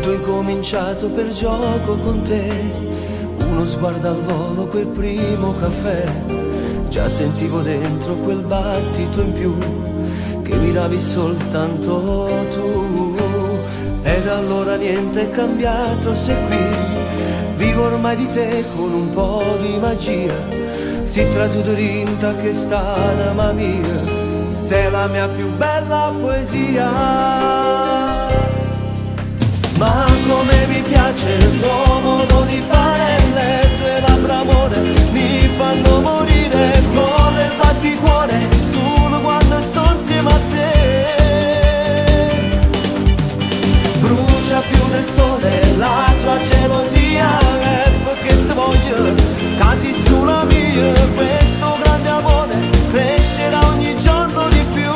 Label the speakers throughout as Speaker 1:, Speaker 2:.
Speaker 1: Tutto incominciato per gioco con te, uno sguardo al volo, quel primo caffè. Già sentivo dentro quel battito in più che mi davi soltanto tu. Ed allora niente è cambiato, sei qui, vivo ormai di te con un po' di magia. Si trasudorinta che sta l'ama mia, sei la mia più bella poesia. Ma come mi piace il tuo modo di fare, le tue labbra amore mi fanno morire. Corre il batticuore solo quando sto insieme a te. Brucia più del sole la tua gelosia, è perché sto voglio casi sulla mia. Questo grande amore crescerà ogni giorno di più.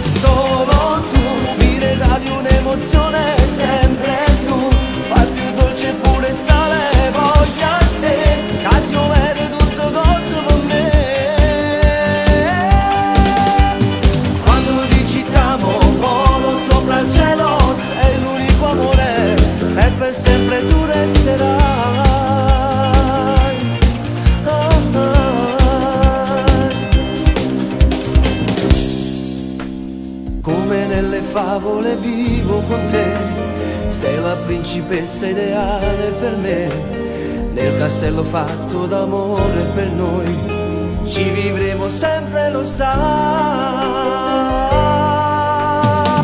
Speaker 1: Solo tu mi regali un'emozione, sempre tu fai più dolce pure sale. Voglio a te, casi overe tutte cose per me. Quando dici t'amo, volo sopra il cielo, sei l'unico amore e per sempre tu resterai. Come nelle favole vivo con te, sei la principessa ideale per me. Nel castello fatto d'amore per noi, ci vivremo sempre, lo sai.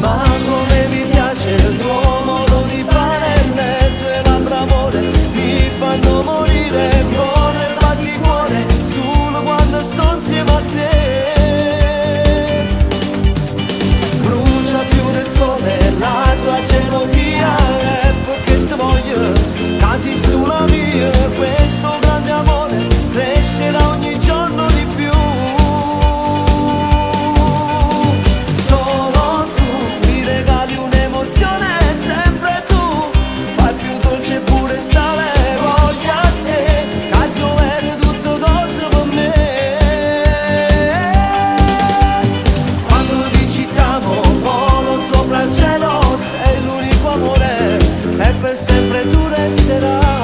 Speaker 1: Ma come mi piace il tuo modo di fare, le tue labbra amore mi fanno morire. Corre il batticuore solo quando sto insieme a te. Brucia più del sole la tua gelosia, è perché sto voglio casi sulla mia. Questo grande amore crescerà ogni giorno di più. Solo tu mi regali un'emozione, sempre tu fai più dolce pure sale. Voglio a te, casi overe tutte cose per me. Quando dici t'amo, volo sopra il cielo, sei l'unico amore e per sempre tu resterai.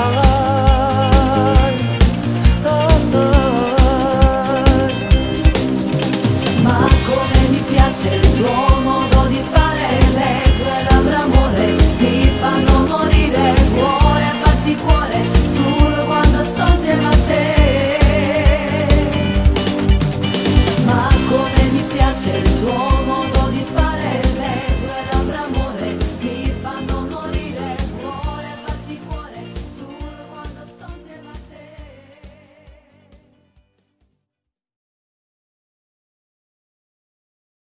Speaker 2: Ma come mi piace il tuo modo di fare, le